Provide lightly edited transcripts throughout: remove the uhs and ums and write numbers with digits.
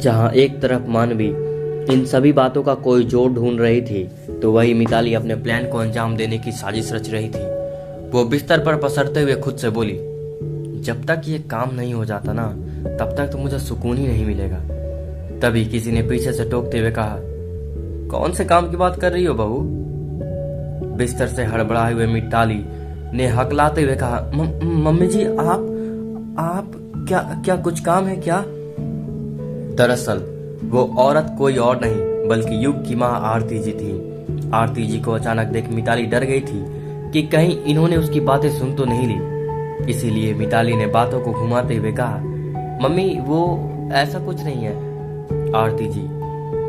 जहाँ एक तरफ मानवी इन सभी बातों का कोई जोड़ ढूंढ रही थी, तो वही मिताली अपने प्लान को अंजाम देने की साजिश रच रही थी। वो बिस्तर पर पसरते हुए खुद से बोली, जब तक ये काम नहीं हो जाता ना, तब तक तो मुझे सुकून ही नहीं मिलेगा। तभी किसी ने पीछे से टोकते हुए कहा, कौन से काम की बात कर रही हो बहू? बिस्तर से हड़बड़ाए हुए मिताली ने हकलाते हुए कहा, मम्मी जी, आप क्या कुछ काम है क्या? दरअसल वो औरत कोई और नहीं बल्कि युग की माँ आरती जी थी। आरती जी को अचानक देख मिताली डर गई थी कि कहीं इन्होंने उसकी बातें सुन तो नहीं ली। इसीलिए मिताली ने बातों को घुमाते हुए कहा, मम्मी वो ऐसा कुछ नहीं है। आरती जी,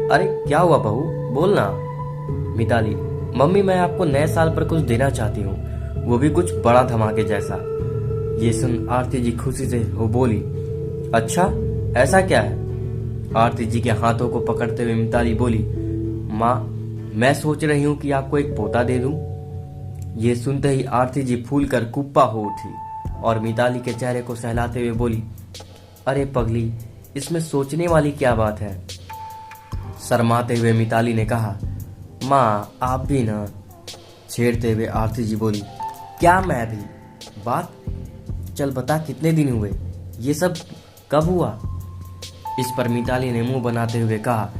अरे क्या हुआ बहू, बोलना। मिताली, मम्मी मैं आपको नए साल पर कुछ देना चाहती हूँ, वो भी कुछ बड़ा धमाके जैसा। ये सुन आरती जी खुशी से हो बोली, अच्छा ऐसा क्या है? आरती जी के हाथों को पकड़ते हुए मिताली बोली, माँ मैं सोच रही हूँ कि आपको एक पोता दे दूं। ये सुनते ही आरती जी फूल कर कुप्पा हो उठी और मिताली के चेहरे को सहलाते हुए बोली, अरे पगली, इसमें सोचने वाली क्या बात है? शर्माते हुए मिताली ने कहा, माँ आप भी ना। छेड़ते हुए आरती जी बोली, क्या मैं भी? बात चल बता, कितने दिन हुए? ये सब कब हुआ? इस पर मिताली ने मुंह बनाते हुए कहा,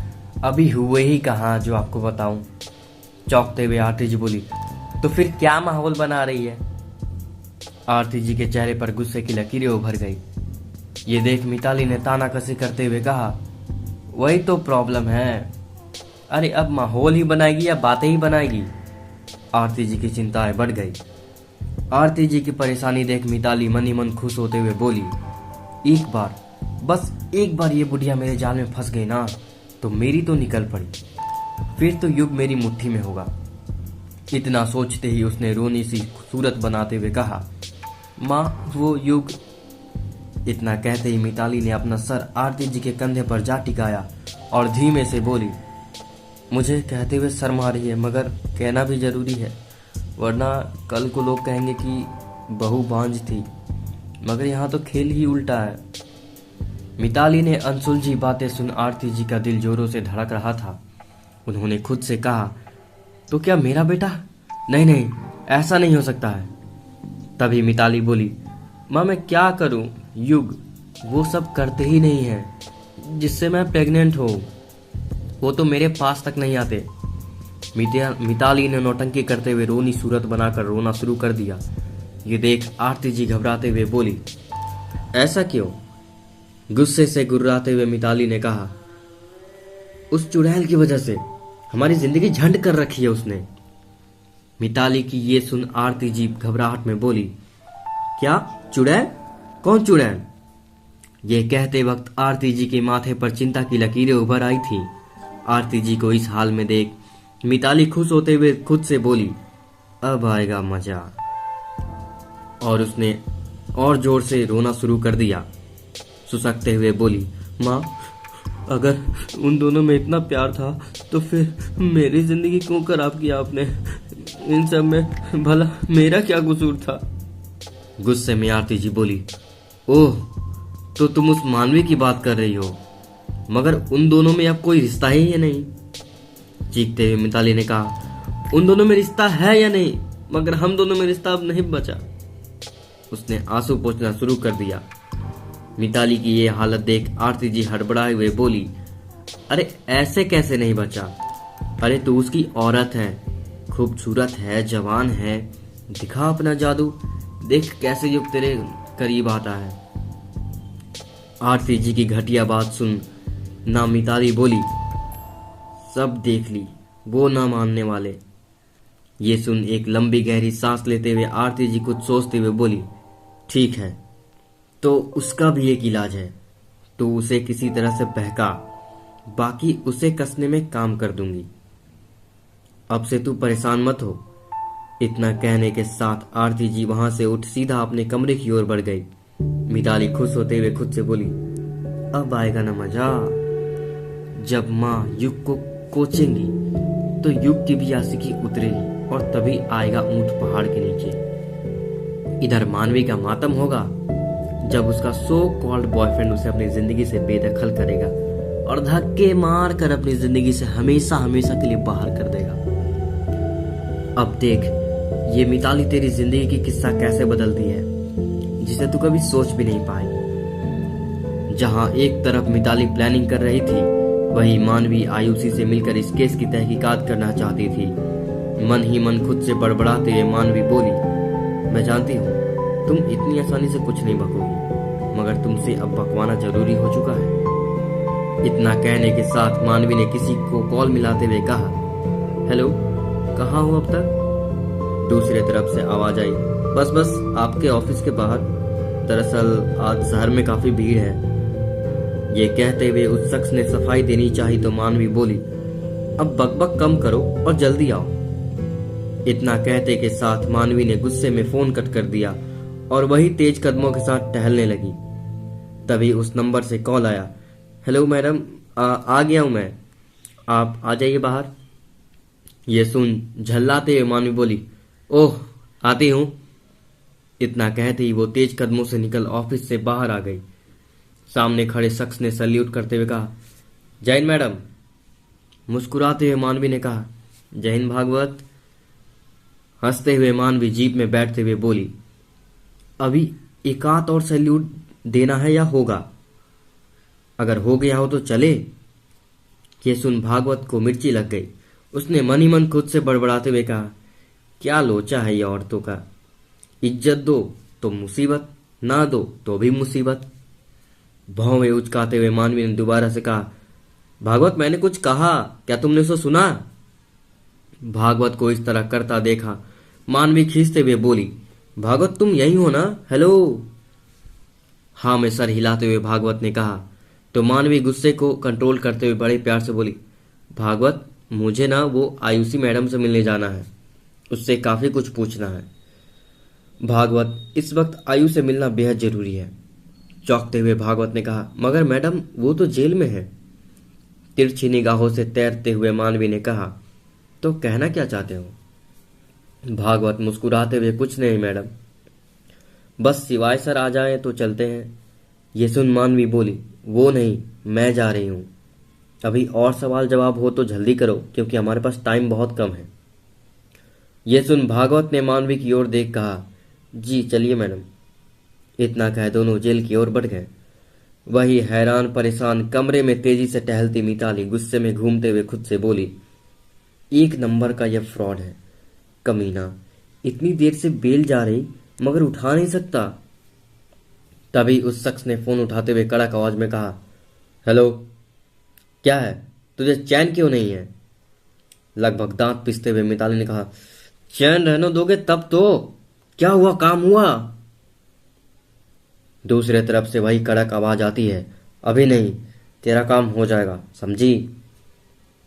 अभी हुए ही कहाँ जो आपको बताऊं। चौंकते हुए आरती जी बोली, तो फिर क्या माहौल बना रही है? आरती जी के चेहरे पर गुस्से की लकीरें उभर गई। ये देख मिताली ने तानाकसी करते हुए कहा, वही तो प्रॉब्लम है। अरे अब माहौल ही बनाएगी या बातें ही बनाएगी? आरती जी की चिंताएं बढ़ गई। आरती जी की परेशानी देख मिताली मन ही मन खुश होते हुए बोली, एक बार, बस एक बार ये बुढ़िया मेरे जाल में फंस गई ना, तो मेरी तो निकल पड़ी, फिर तो युग मेरी मुट्ठी में होगा। इतना सोचते ही उसने रोनी सी सूरत बनाते हुए कहा, माँ वो युग। इतना कहते ही मिताली ने अपना सर आरती जी के कंधे पर जा टिकाया और धीमे से बोली, मुझे कहते हुए शर्म आ रही है, मगर कहना भी जरूरी है, वरना कल को लोग कहेंगे कि बहू बांझ थी। मगर यहाँ तो खेल ही उल्टा है। मिताली ने अनसुलझी बातें सुन आरती जी का दिल जोरों से धड़क रहा था। उन्होंने खुद से कहा, तो क्या मेरा बेटा? नहीं नहीं, ऐसा नहीं हो सकता है। तभी मिताली बोली, माँ मैं क्या करूं? युग वो सब करते ही नहीं है जिससे मैं प्रेग्नेंट हूं, वो तो मेरे पास तक नहीं आते। मिताली ने नौटंकी करते हुए रोनी सूरत बनाकर रोना शुरू कर दिया। ये देख आरती जी घबराते हुए बोली, ऐसा क्यों? गुस्से से गुर्राते हुए मिताली ने कहा, उस चुड़ैल की वजह से हमारी जिंदगी झंड कर रखी है उसने। मिताली की ये सुन आरती जी घबराहट में बोली, क्या चुड़ैल? कौन चुड़ैल? ये कहते वक्त आरती जी के माथे पर चिंता की लकीरें उभर आई थी। आरती जी को इस हाल में देख मिताली खुश होते हुए खुद से बोली, अब आएगा मजा। और उसने और जोर से रोना शुरू कर दिया। सुसकते हुए बोली, माँ अगर उन दोनों में इतना प्यार था तो फिर मेरी जिंदगी क्यों खराब किया आपने? इन सब में भला मेरा क्या कसूर था? गुस्से में आरती जी बोली, ओह तो तुम उस मानवी की बात कर रही हो, मगर उन दोनों में अब कोई रिश्ता ही है नहीं। चीखते हुए मिताली ने कहा, उन दोनों में रिश्ता है या नहीं, मगर हम दोनों में रिश्ता अब नहीं बचा। उसने आंसू पोंछना शुरू कर दिया। मिताली की ये हालत देख आरती जी हड़बड़ाए हुए बोली, अरे ऐसे कैसे नहीं बचा? अरे तू उसकी औरत है, खूबसूरत है, जवान है, दिखा अपना जादू, देख कैसे युग तेरे करीब आता है। आरती जी की घटिया बात सुन ना मिताली बोली, सब देख ली, वो ना मानने वाले। ये सुन एक लंबी गहरी सांस लेते हुए आरती जी कुछ सोचते हुए बोली, ठीक है, तो उसका भी एक इलाज है, तो उसे किसी तरह से बहका, बाकी उसे कसने में काम कर दूंगी। अब से तू परेशान मत हो। इतना कहने के साथ आरती जी वहां से उठ सीधा अपने कमरे की ओर बढ़ गई। मिताली खुश होते हुए खुद से बोली, अब आएगा ना मजा। जब माँ युग को कोचेंगी तो युग की भी आशिकी उतरेगी और तभी आएगा ऊंट पहाड़ के नीचे। इधर मानवी का मातम होगा जब उसका सो कॉल्ड बॉयफ्रेंड उसे अपनी जिंदगी से बेदखल करेगा और धक्के मार कर अपनी जिंदगी से हमेशा हमेशा के लिए बाहर कर देगा। अब देख ये मिताली तेरी जिंदगी की किस्सा कैसे बदलती है, जिसे तू कभी सोच भी नहीं पाई। जहां एक तरफ मिताली प्लानिंग कर रही थी, वही मानवी आयुषी से मिलकर इस केस की तहकीकात करना चाहती थी। मन ही मन खुद से बड़बड़ाते हुए मानवी बोली, मैं जानती हूँ तुम इतनी आसानी से कुछ नहीं बकोगी, मगर तुमसे अब बकवाना जरूरी हो चुका है। इतना कहने के साथ मानवी ने किसी को कॉल मिलाते हुए कहा, हेलो, कहाँ हो अब तक? दूसरी तरफ से आवाज आई, बस आपके ऑफिस के बाहर। दरअसल आज शहर में काफी भीड़ है। ये कहते हुए उस शख्स ने सफाई देनी चाही तो मानवी बोली, अब बकबक कम करो और जल्दी आओ। इतना कहते के साथ मानवी ने गुस्से में फोन कट कर दिया और वही तेज कदमों के साथ टहलने लगी। तभी उस नंबर से कॉल आया, हेलो मैडम, आ गया हूं मैं, आप आ जाइए बाहर। ये सुन झल्लाते हुए मानवी बोली, ओह आती हूं। इतना कहते ही वो तेज कदमों से निकल ऑफिस से बाहर आ गई। सामने खड़े शख्स ने सल्यूट करते हुए कहा, जय हिंद मैडम। मुस्कुराते हुए मानवी ने कहा, जय हिंद भागवत। हंसते हुए मानवी जीप में बैठते हुए बोली, अभी एक आध और सैल्यूट देना है या होगा? अगर हो गया हो तो चले। ये सुन भागवत को मिर्ची लग गई। उसने मन ही मन खुद से बड़बड़ाते हुए कहा, क्या लोचा है ये औरतों का, इज्जत दो तो मुसीबत, ना दो तो भी मुसीबत। भौवें उचकाते हुए मानवी ने दोबारा से कहा, भागवत मैंने कुछ कहा, क्या तुमने उसे सुना? भागवत को इस तरह करता देखा मानवी खींचते हुए बोली, भागवत तुम यही हो ना? हेलो। हाँ में सर हिलाते हुए भागवत ने कहा तो मानवी गुस्से को कंट्रोल करते हुए बड़े प्यार से बोली, भागवत मुझे ना वो आयुषी मैडम से मिलने जाना है, उससे काफी कुछ पूछना है। भागवत इस वक्त आयु से मिलना बेहद जरूरी है। चौंकते हुए भागवत ने कहा, मगर मैडम वो तो जेल में है। तिरछी निगाहों से तैरते हुए मानवी ने कहा, तो कहना क्या चाहते हो? भागवत मुस्कुराते हुए, कुछ नहीं मैडम, बस सिवाय सर आ जाए तो चलते हैं। ये सुन मानवी बोली, वो नहीं, मैं जा रही हूं। अभी और सवाल जवाब हो तो जल्दी करो क्योंकि हमारे पास टाइम बहुत कम है। ये सुन भागवत ने मानवी की ओर देख कहा, जी चलिए मैडम। इतना कह दोनों जेल की ओर बढ़ गए। वही हैरान परेशान कमरे में तेजी से टहलती मिताली गुस्से में घूमते हुए खुद से बोली, एक नंबर का यह फ्रॉड है, कमीना, इतनी देर से बेल जा रही मगर उठा नहीं सकता। तभी उस शख्स ने फोन उठाते हुए कड़क आवाज में कहा, हेलो, क्या है, तुझे चैन क्यों नहीं है? लगभग दांत पिसते हुए मिताली ने कहा, चैन रहने दोगे तब तो, क्या हुआ, काम हुआ? दूसरे तरफ से वही कड़क आवाज आती है, अभी नहीं, तेरा काम हो जाएगा, समझी?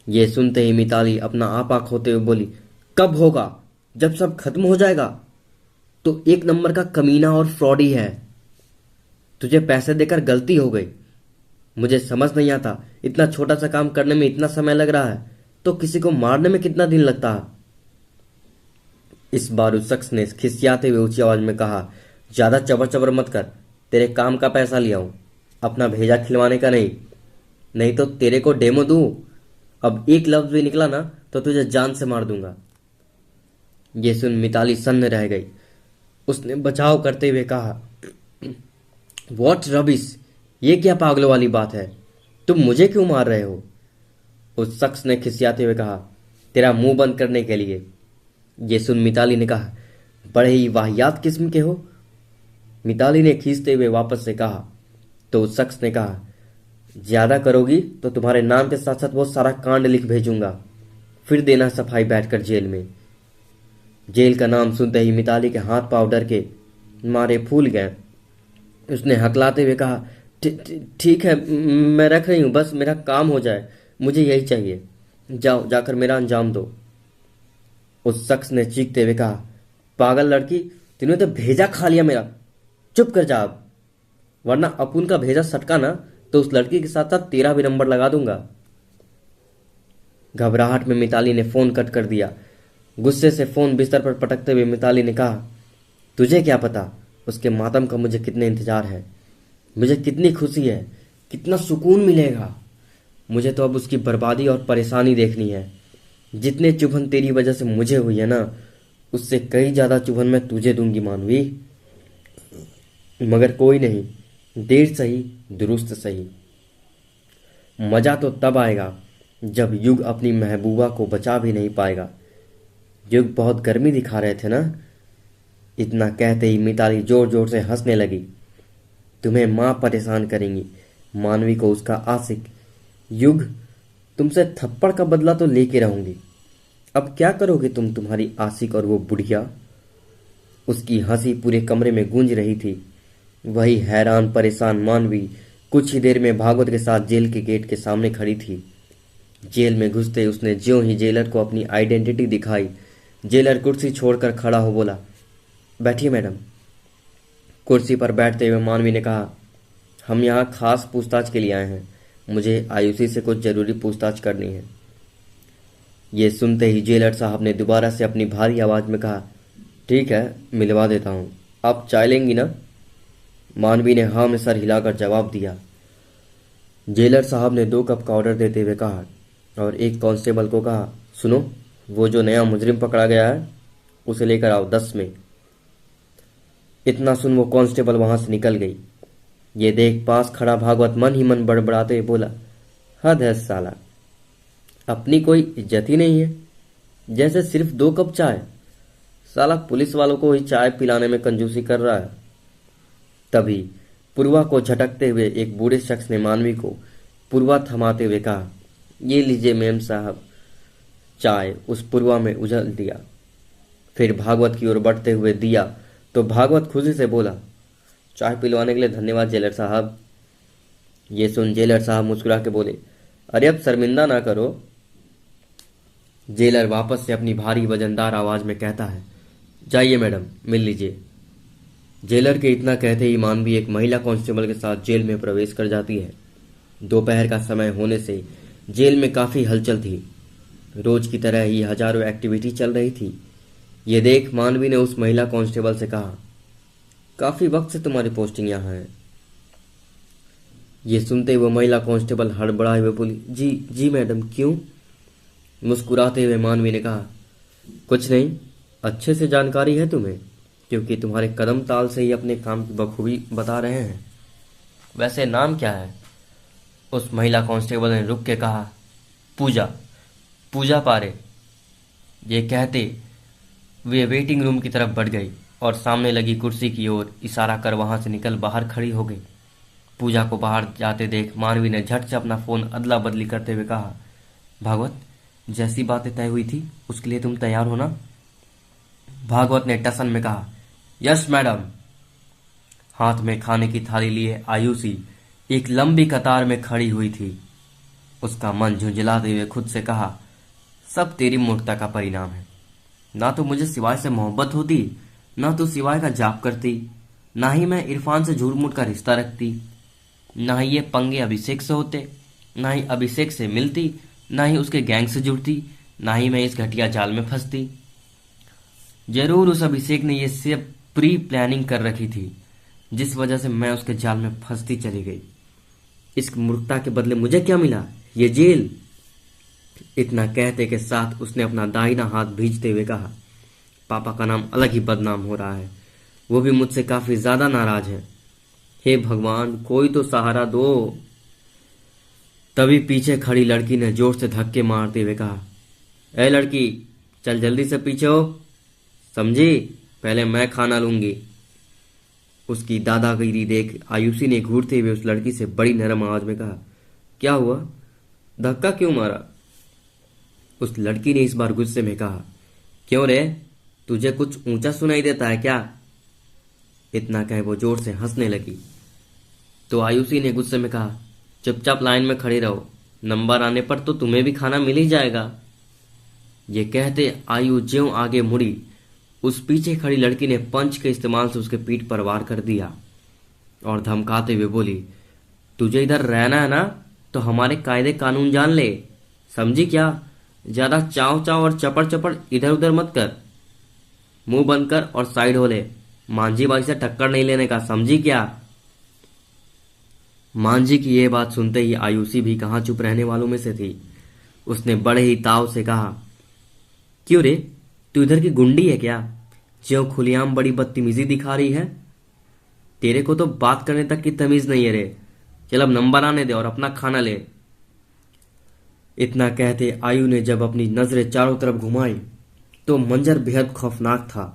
ये सुनते ही मिताली अपना आपा खोते हुए बोली, कब होगा? जब सब खत्म हो जाएगा? तो एक नंबर का कमीना और फ्रॉडी है। तुझे पैसे देकर गलती हो गई। मुझे समझ नहीं आता, इतना छोटा सा काम करने में इतना समय लग रहा है तो किसी को मारने में कितना दिन लगता है? इस बार उस शख्स ने खिसियाते हुए ऊंची आवाज में कहा, ज्यादा चबर चबर मत कर, तेरे काम का पैसा लिया हूं, अपना भेजा खिलवाने का नहीं, नहीं तो तेरे को डेमो दूं। अब एक लफ्ज भी निकला ना तो तुझे जान से मार दूंगा। ये सुन मिताली सन्न रह गई। उसने बचाव करते हुए कहा, वॉट रबिश, ये क्या पागलों वाली बात है, तुम मुझे क्यों मार रहे हो? उस शख्स ने खिसियाते हुए कहा, तेरा मुंह बंद करने के लिए। ये सुन मिताली ने कहा, बड़े ही वाहियात किस्म के हो। मिताली ने खींचते हुए वापस से कहा तो उस शख्स ने कहा, ज्यादा करोगी तो तुम्हारे नाम के साथ साथ वो सारा कांड लिख भेजूंगा, फिर देना सफाई बैठकर जेल में। जेल का नाम सुनते ही मिताली के हाथ पांव डर के मारे फूल गए। उसने हकलाते हुए कहा, ठीक है, मैं रख रही हूं, बस मेरा काम हो जाए, मुझे यही चाहिए, जाओ जाकर मेरा अंजाम दो। उस शख्स ने चीखते हुए कहा, पागल लड़की, तूने तो भेजा खा लिया मेरा, चुप कर जा अब, वरना अपुन का भेजा सटका ना तो उस लड़की के साथ साथ तेरा भी नंबर लगा दूंगा। घबराहट में मिताली ने फोन कट कर दिया। गुस्से से फोन बिस्तर पर पटकते हुए मिताली ने कहा, तुझे क्या पता उसके मातम का मुझे कितने इंतजार है, मुझे कितनी खुशी है, कितना सुकून मिलेगा। मुझे तो अब उसकी बर्बादी और परेशानी देखनी है। जितने चुभन तेरी वजह से मुझे हुई है ना, उससे कई ज्यादा चुभन मैं तुझे दूंगी मानवी। मगर कोई नहीं, देर सही दुरुस्त सही। मजा तो तब आएगा जब युग अपनी महबूबा को बचा भी नहीं पाएगा। युग बहुत गर्मी दिखा रहे थे ना। इतना कहते ही मिताली जोर जोर से हंसने लगी। तुम्हें माँ परेशान करेंगी, मानवी को उसका आशिक। युग, तुमसे थप्पड़ का बदला तो लेके रहूंगी। अब क्या करोगे तुम, तुम्हारी आशिक और वो बुढ़िया। उसकी हंसी पूरे कमरे में गूंज रही थी। वही हैरान परेशान मानवी कुछ ही देर में भागवत के साथ जेल के गेट के सामने खड़ी थी। जेल में घुसते उसने ज्यों ही जेलर को अपनी आइडेंटिटी दिखाई, जेलर कुर्सी छोड़कर खड़ा हो बोला, बैठिए मैडम। कुर्सी पर बैठते हुए मानवी ने कहा, हम यहाँ खास पूछताछ के लिए आए हैं। मुझे आयुषी से कुछ जरूरी पूछताछ करनी है। ये सुनते ही जेलर साहब ने दोबारा से अपनी भारी आवाज में कहा, ठीक है, मिलवा देता हूँ। आप चाय लेंगी ना? मानवी ने हाँ में सर हिलाकर जवाब दिया। जेलर साहब ने 2 कप का ऑर्डर देते हुए कहा और एक कांस्टेबल को कहा, सुनो, वो जो नया मुजरिम पकड़ा गया है उसे लेकर आओ 10 में। इतना सुन वो कांस्टेबल वहां से निकल गई। ये देख पास खड़ा भागवत मन ही मन बड़बड़ाते हुए बोला, हद है साला, अपनी कोई इज्जत ही नहीं है, जैसे सिर्फ 2 कप चाय। साला पुलिस वालों को ही चाय पिलाने में कंजूसी कर रहा है। तभी पूर्वा को झटकते हुए एक बूढ़े शख्स ने मानवी को पूर्वा थमाते हुए कहा, ये लीजिए मेम साहब। चाय उस पूर्वा में उछल दिया। फिर भागवत की ओर बढ़ते हुए दिया तो भागवत खुशी से बोला, चाय पिलवाने के लिए धन्यवाद जेलर साहब। ये सुन जेलर साहब मुस्कुरा के बोले, अरे अब शर्मिंदा ना करो। जेलर वापस से अपनी भारी वजनदार आवाज में कहता है, जाइए मैडम, मिल लीजिए। जेलर के इतना कहते ही मानवी एक महिला कांस्टेबल के साथ जेल में प्रवेश कर जाती है। दोपहर का समय होने से जेल में काफी हलचल थी। रोज की तरह ही हजारों एक्टिविटी चल रही थी। ये देख मानवी ने उस महिला कांस्टेबल से कहा, काफी वक्त से तुम्हारी पोस्टिंग यहाँ है। ये सुनते हुए महिला कांस्टेबल हड़बड़ाए हुए बोली, जी जी मैडम, क्यों? मुस्कुराते हुए मानवी ने कहा, कुछ नहीं, अच्छे से जानकारी है तुम्हें, क्योंकि तुम्हारे कदम ताल से ही अपने काम की बखूबी बता रहे हैं। वैसे नाम क्या है? उस महिला कांस्टेबल ने रुक के कहा, पूजा, पूजा पारे। ये कहते वे वेटिंग रूम की तरफ बढ़ गई और सामने लगी कुर्सी की ओर इशारा कर वहां से निकल बाहर खड़ी हो गई। पूजा को बाहर जाते देख मानवी ने झट से अपना फोन अदला बदली करते हुए कहा, भागवत, जैसी बातें तय हुई थी उसके लिए तुम तैयार हो ना? भागवत ने टसन में कहा, यस मैडम। हाथ में खाने की थाली लिए आयुषी एक लंबी कतार में खड़ी हुई थी। उसका मन झुंझलाते हुए खुद से कहा, सब तेरी मूर्खता का परिणाम है। ना तो मुझे सिवाय से मोहब्बत होती, ना तो सिवाय का जाप करती, ना ही मैं इरफान से झूठ मूठ का रिश्ता रखती, ना ही ये पंगे अभिषेक से होते, ना ही अभिषेक से मिलती, ना ही उसके गैंग से जुड़ती, ना ही मैं इस घटिया जाल में फंसती। जरूर उस अभिषेक ने ये सब प्री प्लानिंग कर रखी थी, जिस वजह से मैं उसके जाल में फंसती चली गई। इस मूर्खता के बदले मुझे क्या मिला? ये जेल। इतना कहते के साथ उसने अपना दाहिना हाथ भींचते हुए कहा, पापा का नाम अलग ही बदनाम हो रहा है, वो भी मुझसे काफी ज्यादा नाराज है। हे भगवान, कोई तो सहारा दो। तभी पीछे खड़ी लड़की ने जोर से धक्के मारते हुए कहा, ए लड़की, चल जल्दी से पीछे हो, समझी? पहले मैं खाना लूंगी। उसकी दादागिरी देख आयुषी ने घूरते हुए उस लड़की से बड़ी नरम आवाज में कहा, क्या हुआ, धक्का क्यों मारा? उस लड़की ने इस बार गुस्से में कहा, क्यों रे, तुझे कुछ ऊंचा सुनाई देता है क्या? इतना कहे वो जोर से हंसने लगी। तो आयुषी ने गुस्से में कहा, चुपचाप लाइन में खड़ी रहो, नंबर आने पर तो तुम्हें भी खाना मिल ही जाएगा। ये कहते आयु ज्यों आगे मुड़ी, उस पीछे खड़ी लड़की ने पंच के इस्तेमाल से उसके पीठ पर वार कर दिया और धमकाते हुए बोली, तुझे इधर रहना है ना तो हमारे कायदे कानून जान ले, समझी क्या? ज्यादा चाव चाव और चपड़ चपड़ इधर उधर मत कर, मुंह बंद कर और साइड हो ले, मांझी बाई से टक्कर नहीं लेने का, समझी क्या? मांझी की यह बात सुनते ही आयुषी भी कहाँ चुप रहने वालों में से थी। उसने बड़े ही ताव से कहा, क्यों रे, तू इधर की गुंडी है क्या, जो खुलेआम बड़ी बदतमीजी दिखा रही है? तेरे को तो बात करने तक की तमीज नहीं है रे। चल अब नंबर आने दे और अपना खाना ले। इतना कहते आयु ने जब अपनी नजरें चारों तरफ घुमाई तो मंजर बेहद खौफनाक था।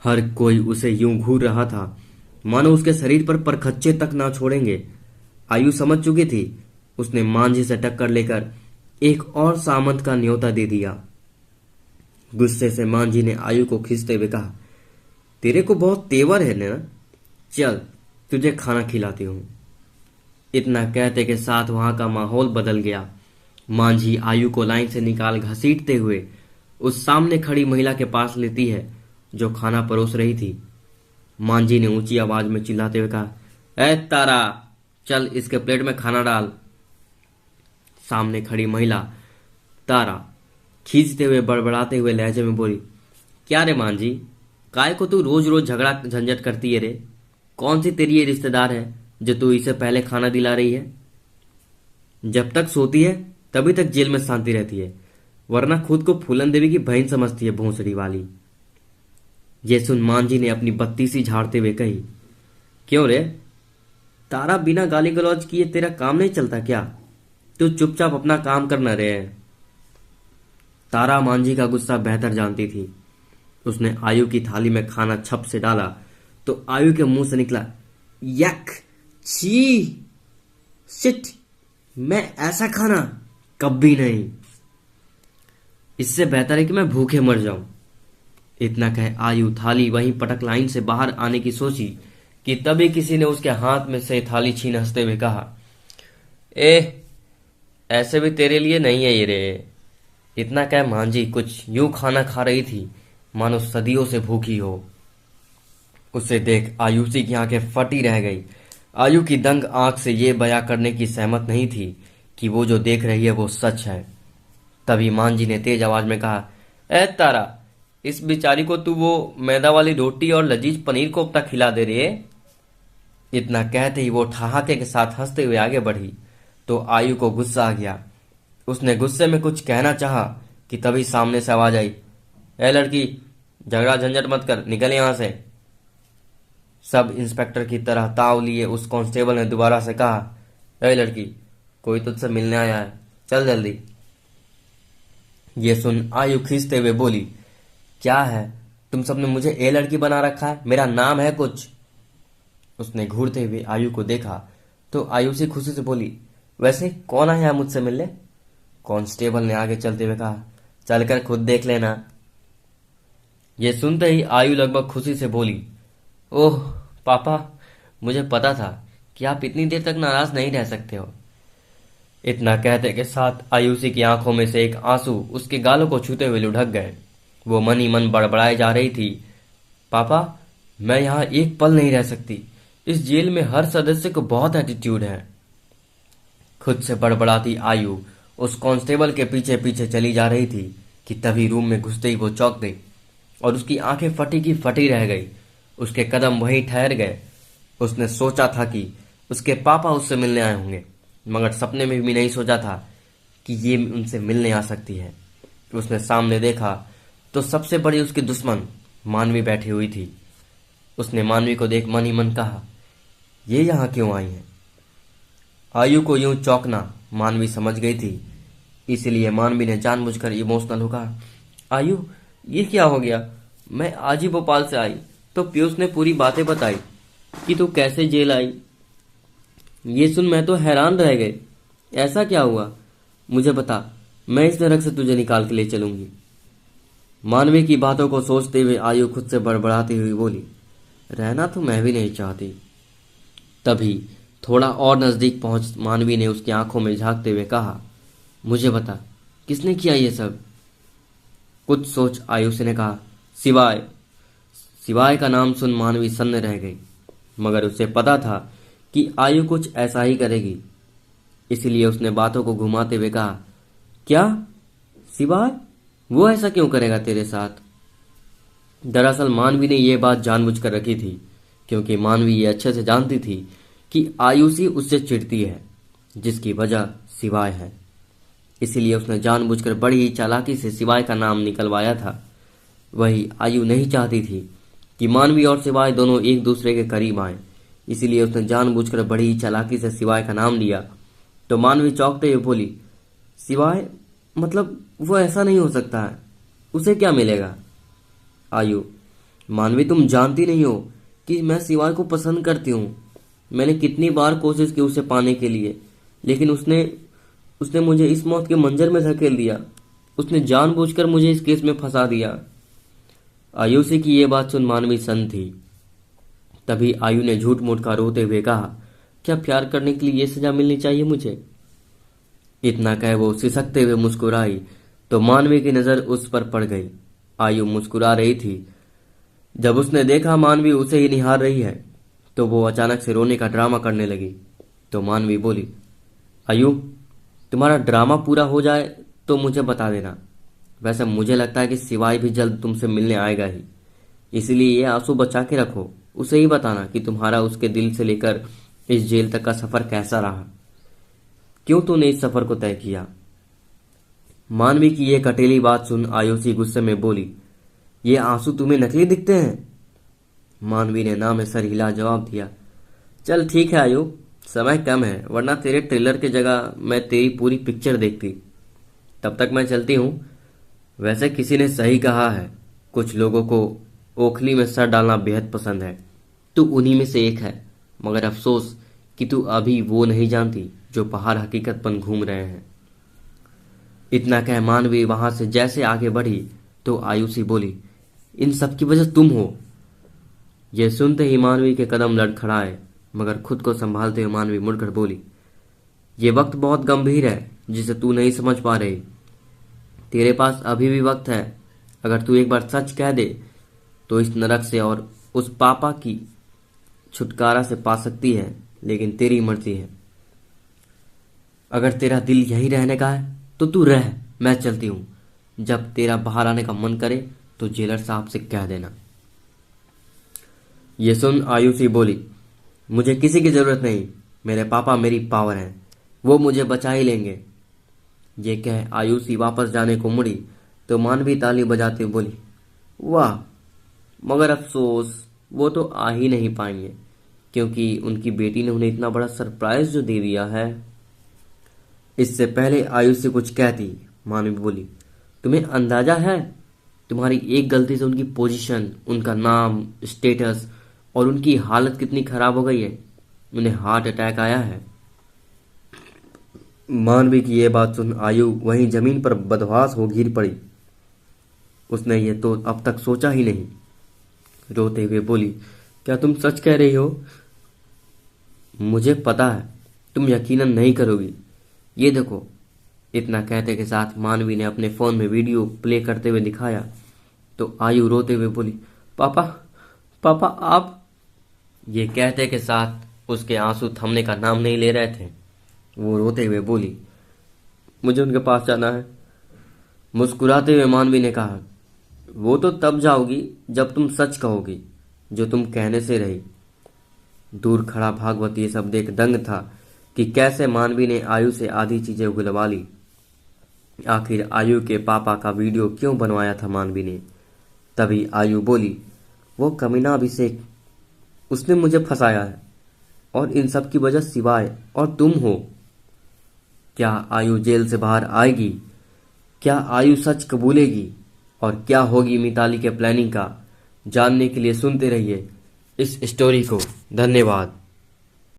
हर कोई उसे यूं घूर रहा था मानो उसके शरीर पर परखच्चे तक ना छोड़ेंगे। आयु समझ चुकी थी। उसने मांझी से टक्कर लेकर एक और सामंत का न्योता दे दिया। गुस्से से मांझी ने आयु को खींचते हुए कहा, तेरे को बहुत तेवर है ना, चल तुझे खाना खिलाती हूं। इतना कहते के साथ वहां का माहौल बदल गया। मांझी आयु को लाइन से निकाल घसीटते हुए उस सामने खड़ी महिला के पास लेती है जो खाना परोस रही थी। मांझी ने ऊंची आवाज में चिल्लाते हुए कहा, ए तारा, चल इसके प्लेट में खाना डाल। सामने खड़ी महिला तारा खींचते हुए बड़बड़ाते हुए लहजे में बोली, क्या रे मांझी, काय को तू रोज रोज झगड़ा झंझट करती है रे? कौन सी तेरी ये रिश्तेदार है जो तू इसे पहले खाना दिला रही है? जब तक सोती है तभी तक जेल में शांति रहती है, वरना खुद को फूलन देवी की बहन समझती है, भोंसड़ी वाली। ये सुन मांझी ने अपनी बत्ती सी झाड़ते हुए कही, क्यों रे तारा, बिना गाली गलौज किए तेरा काम नहीं चलता क्या? तू चुपचाप अपना काम करना रे। तारा मांझी का गुस्सा बेहतर जानती थी। उसने आयु की थाली में खाना छप से डाला तो आयु के मुंह से निकला, यक, छी, शिट, मैं ऐसा खाना कभी नहीं। इससे बेहतर है कि मैं भूखे मर जाऊं। इतना कह आयु थाली वहीं पटक लाइन से बाहर आने की सोची कि तभी किसी ने उसके हाथ में से थाली छीन हंसते हुए कहा, ए, ऐसे भी तेरे लिए नहीं है ये रे। इतना कह मांझी कुछ यूं खाना खा रही थी मानो सदियों से भूखी हो। उसे देख आयुषी की आंखें फटी रह गई। आयु की दंग आंख से ये बयां करने की सहमत नहीं थी कि वो जो देख रही है वो सच है। तभी मांझी ने तेज आवाज में कहा, ए तारा, इस बेचारी को तू वो मैदा वाली रोटी और लजीज पनीर कोफ्ता खिला दे रे। इतना कहते ही वो ठहाके के साथ हंसते हुए आगे बढ़ी तो आयु को गुस्सा आ गया। उसने गुस्से में कुछ कहना चाहा कि तभी सामने से आवाज आई, ए लड़की, झगड़ा झंझट मत कर, निकल यहां से। सब इंस्पेक्टर की तरह ताव लिए उस कांस्टेबल ने दोबारा से कहा, ए लड़की, कोई तुझसे मिलने आया है, चल जल्दी। ये सुन आयु खींचते हुए बोली, क्या है, तुम सबने मुझे ए लड़की बना रखा है? मेरा नाम है कुछ? उसने घूरते हुए आयु को देखा तो आयुषी खुशी से बोली, वैसे कौन आया मुझसे मिलने? कांस्टेबल ने आगे चलते हुए कहा, चलकर खुद देख लेना। ये सुनते ही आयु लगभग खुशी से बोली, ओह पापा, मुझे पता था कि आप इतनी देर तक नाराज नहीं रह सकते हो। इतना कहते के साथ आयुषी की आंखों में से एक आंसू उसके गालों को छूते हुए लुढ़क गए। वो मन ही मन बड़बड़ाए जा रही थी, पापा, मैं यहाँ एक पल नहीं रह सकती। इस जेल में हर सदस्य को बहुत एटीट्यूड है। खुद से बड़बड़ाती आयु उस कांस्टेबल के पीछे पीछे चली जा रही थी कि तभी रूम में घुसते ही वो चौंक गई और उसकी आंखें फटी की फटी रह गई। उसके कदम वहीं ठहर गए। उसने सोचा था कि उसके पापा उससे मिलने आए होंगे, मगर सपने में भी नहीं सोचा था कि ये उनसे मिलने आ सकती है। उसने सामने देखा तो सबसे बड़ी उसकी दुश्मन मानवी बैठी हुई थी। उसने मानवी को देख मन ही मन कहा, ये यहाँ क्यों आई है? आयु को यूं चौंकना मानवी समझ गई थी, इसलिए मानवी ने जानबूझकर इमोशनल होकर, आयु, ये क्या हो गया? मैं आज ही भोपाल से आई तो पीयूष ने पूरी बातें बताई कि तू कैसे जेल आई। ये सुन मैं तो हैरान रह गई। ऐसा क्या हुआ? मुझे बता, मैं इस नरक से तुझे निकाल के ले चलूंगी। मानवी की बातों को सोचते हुए आयु खुद से बड़बड़ाती हुई बोली, रहना तो मैं भी नहीं चाहती। तभी थोड़ा और नजदीक पहुंच मानवी ने उसकी आंखों में झांकते हुए कहा, मुझे बता, किसने किया ये सब? कुछ सोच आयुषी ने कहा, सिवाय। सिवाय का नाम सुन मानवी सन्न रह गई, मगर उसे पता था कि आयु कुछ ऐसा ही करेगी, इसलिए उसने बातों को घुमाते हुए कहा, क्या सिवाय? वो ऐसा क्यों करेगा तेरे साथ? दरअसल मानवी ने यह बात जानबूझकर रखी थी, क्योंकि मानवी ये अच्छे से जानती थी कि आयुषी उससे चिढ़ती है, जिसकी वजह शिवाय है। इसीलिए उसने जानबूझकर बड़ी ही चालाकी से शिवाय का नाम निकलवाया था। वही आयु नहीं चाहती थी कि मानवी और शिवाय दोनों एक दूसरे के करीब आए, इसीलिए उसने जानबूझकर बड़ी ही चालाकी से शिवाय का नाम लिया। तो मानवी चौंकते हुए बोली, शिवाय? मतलब वो ऐसा नहीं हो सकता है, उसे क्या मिलेगा? आयु, मानवी तुम जानती नहीं हो कि मैं शिवाय को पसंद करती हूँ। मैंने कितनी बार कोशिश की उसे पाने के लिए, लेकिन उसने उसने मुझे इस मौत के मंजर में धकेल दिया। उसने जानबूझकर मुझे इस केस में फंसा दिया। आयुषी की ये बात सुन मानवी सन्न थी। तभी आयु ने झूठ मूठ का रोते हुए कहा, क्या प्यार करने के लिए ये सजा मिलनी चाहिए मुझे? इतना कह वो सिसकते हुए मुस्कुराई तो मानवी की नजर उस पर पड़ गई। आयु मुस्कुरा रही थी। जब उसने देखा मानवी उसे ही निहार रही है तो वो अचानक से रोने का ड्रामा करने लगी। तो मानवी बोली, आयु, तुम्हारा ड्रामा पूरा हो जाए तो मुझे बता देना। वैसे मुझे लगता है कि शिवाय भी जल्द तुमसे मिलने आएगा ही, इसलिए ये आंसू बचा के रखो। उसे ही बताना कि तुम्हारा उसके दिल से लेकर इस जेल तक का सफर कैसा रहा, क्यों तूने इस सफर को तय किया। मानवी की यह कटेली बात सुन आयुषी गुस्से में बोली, ये आंसू तुम्हें नकली दिखते हैं? मानवी ने ना में सर हिला जवाब दिया, चल ठीक है आयु, समय कम है, वरना तेरे ट्रेलर की जगह मैं तेरी पूरी पिक्चर देखती। तब तक मैं चलती हूँ। वैसे किसी ने सही कहा है, कुछ लोगों को ओखली में सर डालना बेहद पसंद है। तू उन्हीं में से एक है, मगर अफसोस कि तू अभी वो नहीं जानती जो पहाड़ हकीकत पर घूम रहे हैं। इतना कह मानवी वहां से जैसे आगे बढ़ी तो आयुषी बोली, इन सब की वजह तुम हो। यह सुनते ही मानवी के कदम लड़खड़ाए, मगर खुद को संभालते हुए मानवी मुड़कर बोली, ये वक्त बहुत गंभीर है जिसे तू नहीं समझ पा रही। तेरे पास अभी भी वक्त है। अगर तू एक बार सच कह दे तो इस नरक से और उस पापा की छुटकारा से पा सकती है, लेकिन तेरी मर्जी है। अगर तेरा दिल यही रहने का है तो तू रह, मैं चलती हूँ। जब तेरा बाहर आने का मन करे तो जेलर साहब से कह देना। ये सुन आयुषी बोली, मुझे किसी की जरूरत नहीं, मेरे पापा मेरी पावर हैं, वो मुझे बचा ही लेंगे। ये कह आयुषी वापस जाने को मुड़ी तो मानवी ताली बजाते बोली, वाह, मगर अफसोस वो तो आ ही नहीं पाएंगे, क्योंकि उनकी बेटी ने उन्हें इतना बड़ा सरप्राइज जो दे दिया है। इससे पहले आयुषी कुछ कहती, मानवी बोली, तुम्हें अंदाजा है तुम्हारी एक गलती से उनकी पोजीशन, उनका नाम, स्टेटस और उनकी हालत कितनी खराब हो गई है। उन्हें हार्ट अटैक आया है। मानवी की यह बात सुन आयु वहीं जमीन पर बदहवास हो गिर पड़ी। उसने ये तो अब तक सोचा ही नहीं। रोते हुए बोली, क्या तुम सच कह रही हो? मुझे पता है तुम यकीनन नहीं करोगी, ये देखो। इतना कहते के साथ मानवी ने अपने फोन में वीडियो प्ले करते हुए दिखाया तो आयु रोते हुए बोली, पापा, पापा आप। ये कहते के साथ उसके आंसू थमने का नाम नहीं ले रहे थे। वो रोते हुए बोली, मुझे उनके पास जाना है। मुस्कुराते हुए मानवी ने कहा, वो तो तब जाओगी जब तुम सच कहोगी जो तुम कहने से रही। दूर खड़ा भागवत ये सब देख दंग था कि कैसे मानवी ने आयु से आधी चीजें उगलवा ली। आखिर आयु के पापा का वीडियो क्यों बनवाया था मानवी ने? तभी आयु बोली, वो कमीना अभिषेक, उसने मुझे फंसाया है और इन सब की वजह शिवाय और तुम हो। क्या आयु जेल से बाहर आएगी? क्या आयु सच कबूलेगी? और क्या होगी मिताली के प्लानिंग का? जानने के लिए सुनते रहिए इस स्टोरी को। धन्यवाद।